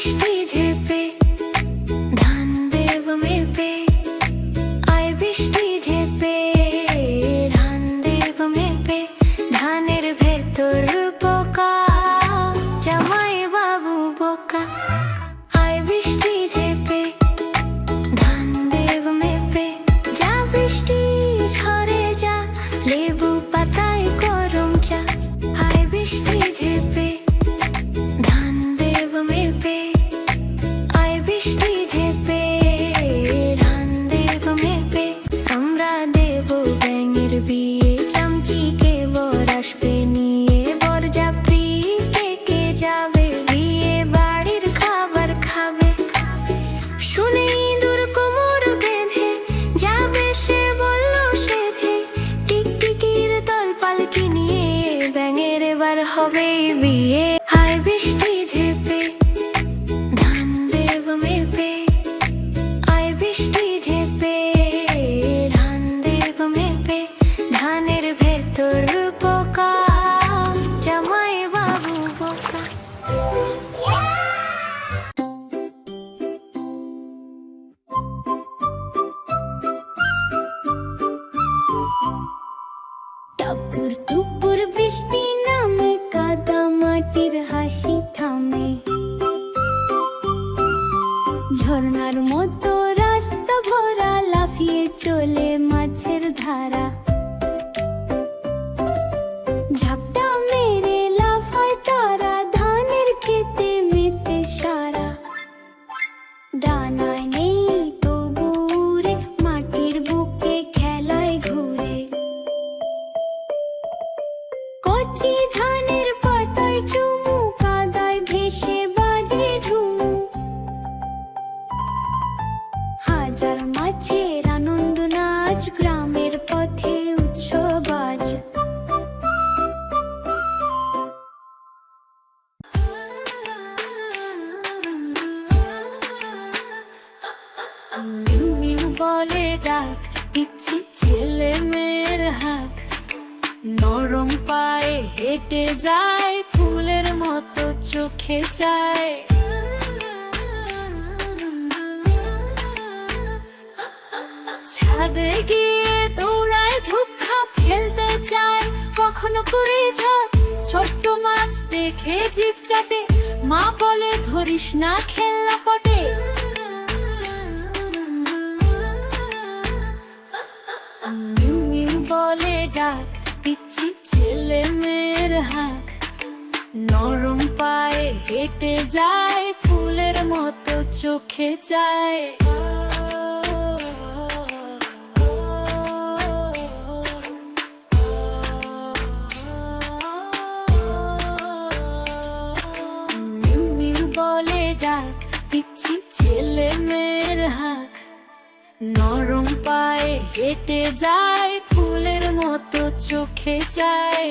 বৃষ্টি ঝেপে ধান দেব মেপে, আয় বৃষ্টি ঝেপে ধান দেব মেপে, ধানের ভেতর পোকা জামাই বাবু বোকা। আয় বৃষ্টি ঝেপে ধান দেব মেপে, যা বৃষ্টি ঝরে যা লেবু পাতায় গরম চা। আয় বৃষ্টি ঝেপে ধান দেব মেপে, আয় বৃষ্টি ঝেপে ধান দেব মেপে, আমরা দেব ব্যাঙের বিয়ে, চামচিকে বর আসবে নিয়ে, বরযাত্রী কে কে যাবে বিয়ে বাড়ির খাবার খাবে। শুনে ইঁদুর কোমর বেঁধে যাবে সে বলল সেধে, টিকটিকির দল পালকি নিয়ে ব্যাঙের এবার হবে বিয়ে। আয় বৃষ্টি ঝেপে ধান দেব মেপে, আয় বৃষ্টি ঝেপে ধান দেব মেপে, ধানের ভেতর পোকা জামাই বাবু বোকা। টাপুর টুপুর বৃষ্টি নামে, কাদা মাটির হাসি থামে, ঝর্ণার মতো রাস্তা ভরা, লাফিয়ে চলে মাছের ধারা। ঝাপটা মেরে লাফায় তারা, ধানের খেতে মেতে সারা। ডানায় নেই তবু উড়ে, মাটির বুকে খেলায় ঘুরে। কচি ধানের পাতায় চুমু, কাদায় ভেসে বাজে ঢুমু। হাজার মাছের আনন্দ নাচ, গ্রামের পথে উৎসব আজ। মিউ মিউ বলে ডাক, ইচ্ছি ছেলে মেয়ের হাক, নরম পায়ে হেঁটে যায়, ফুলের মতো চোখে যায়। ছাদে গিয়ে দৌড়ায়, ধূপখা ফেলতে চায়, কখনো করে ঝড়, ছোট্ট মাছ দেখে জিভ চাটে, মা বলে ধরিস না খেলনা পটে। মিউ মিউ বলে ডাক, পিচ্ছি ছেলে মেয়ের হাক, নরম পায়ে হেঁটে যায়, ফুলের মতো চোখে যায়। মিউ মিউ বলে ডাক, পিচ্ছি ছেলে মেয়ের হাক, নরম পায়ে হেঁটে যায়, ফুলের মতো চোখে যায়।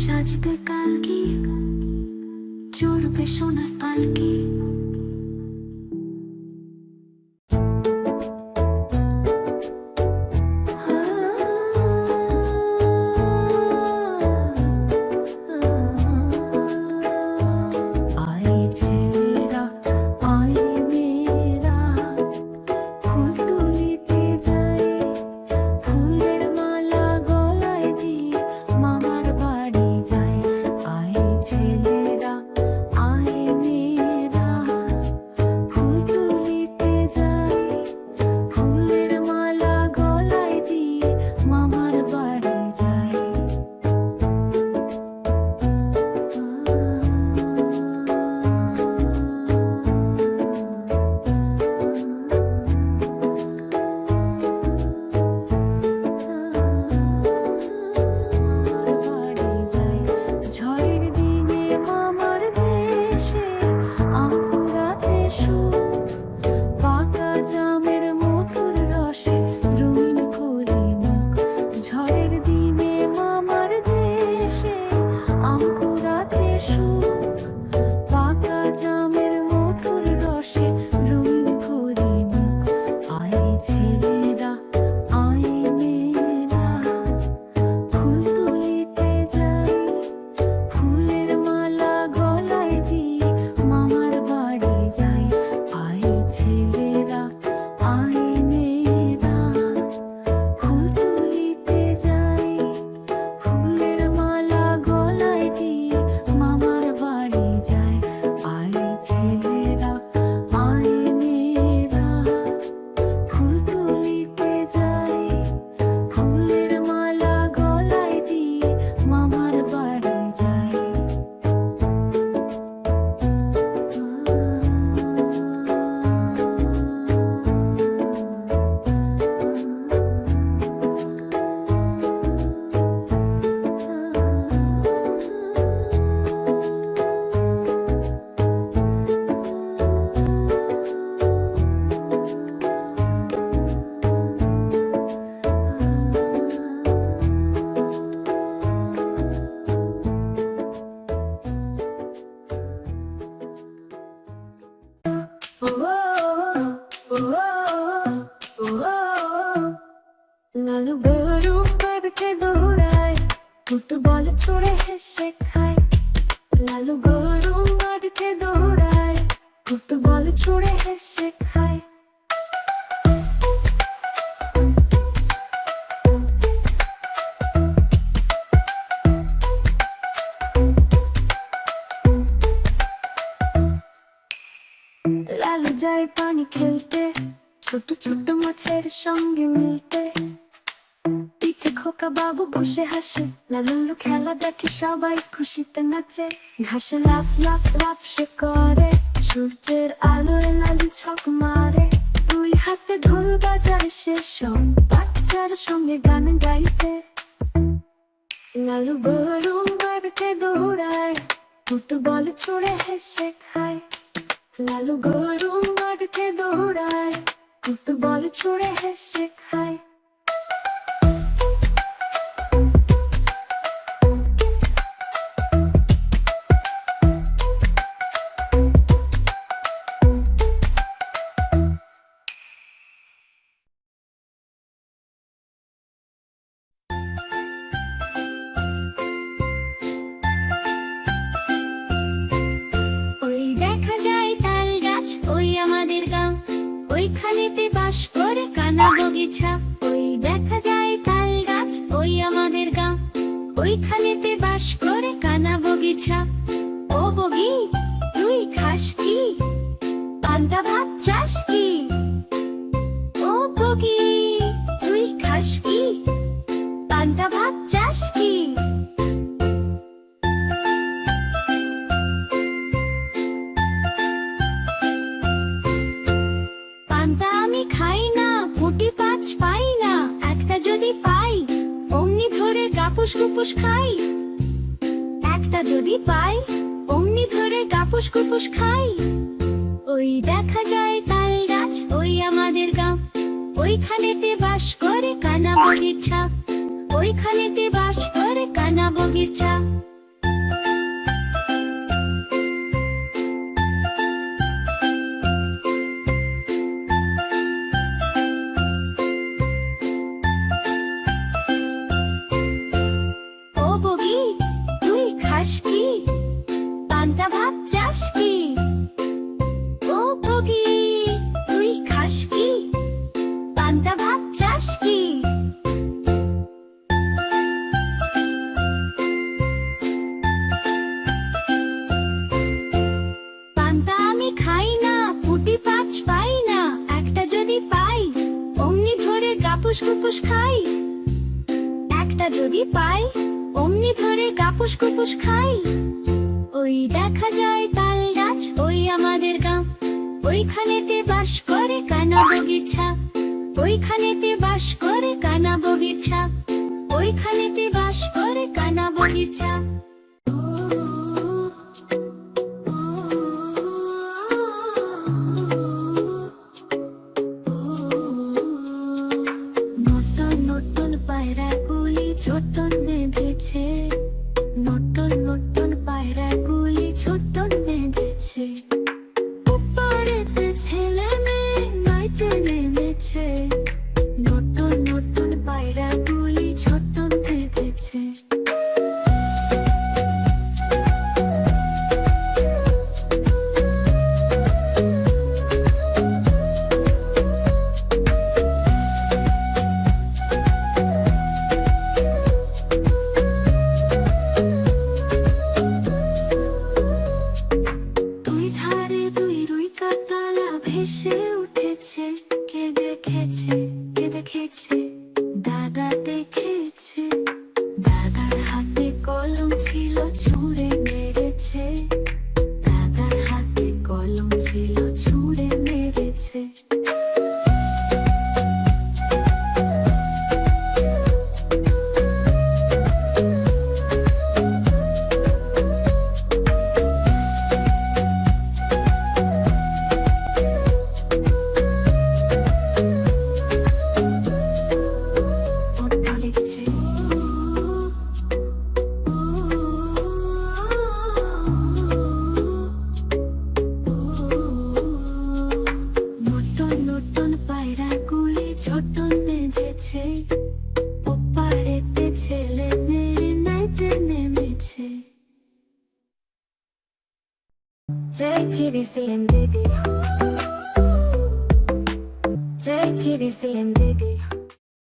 সাজবে কালকি, চড়বে সোনার পালকি। গরু মাঠে দৌড়ায়, ফুটবল ছুড়ে হেসে খায়। লালু গরু মাঠে দৌড়ায়, ফুটবল ছুড়ে হেসে খায়। লালু যায় পানি খেলতে, ছোট ছোট মাছের সঙ্গে মিলতে। পিঠে খোকা বাবু বসে হাসে, লালু খেলা দেখে সবাই খুশিতে নাচে। ঘাসে লাফ লাফ লাফ সে করে, সূর্যের আলোয় লালু ছক মারে। দুই হাতে ঢোল বাজায় সে সব বাচ্চার সঙ্গে গান গাইতে। লালু গরু মাঠে দৌড়ায়, ফুটবল ছুড়ে হেসে খায়। লালু গরু মাঠে দৌড়ায়, ফুটবল ছুড়ে হেসে খায়। ওই দেখা যায় তাল গাছ, ওই আমাদের গাঁ, ওইখানেতে বাস করে কানা বগিচা। ওই দেখা যায় তাল গাছ, ওই আমাদের গাঁ, ওইখানেতে বাস করে কানা বগিচা। ও বগি, তুই খাস কি? পান্তা ভাত চাস কি? ও বগি, তুই খাস কি? পান্তা ভাত চাস কি? পান্তা আমি খাই না, পুঁটি পাঁচ পাই না। একটা যদি পাই, অমনি ধরে গাপুস গুপুস খাই। একটা যদি পাই, অমনি ধরে গাপুস গুপুস খাই। ওই দেখা যায় তাল গাছ, ওই আমাদের গাঁ, ওইখানেতে বাস করে কানা বগিচা। ওইখানেতে বাস করে কানা বগিচা। ও বগি, তুই খাস কি? পান্তা ভাত চাস কি? ও বগি, তুই খাস কি? পান্তা ভাত চাস কি? পান্তা আমি খাই না, পুঁটি পাঁচ পাই না। একটা যদি পাই, অমনি ধরে গাপুস গুপুস খাই। একটা যদি পাই, অমনি ধরে গাপুস গুপুস খাই। ওই দেখা যায় তাল গাছ, ওই আমাদের গাঁ, ওইখানেতে বাস করে কানা বগিচা। ওইখানেতে বাস করে কানা বগিচা। ওইখানেতে বাস করে কানা বগিচা। নতুন নতুন পায়রাগুলি ছোট বেঁধেছে, নতুন নতুন পায়রাগুলি ছোট বেঁধেছে। উপরেতে ছেলে মেয়ে নাইতে নেমেছে, নতুন নতুন পায়রাগুলি ছোট বেঁধেছে। JTBC and Diddy. JTBC and Diddy.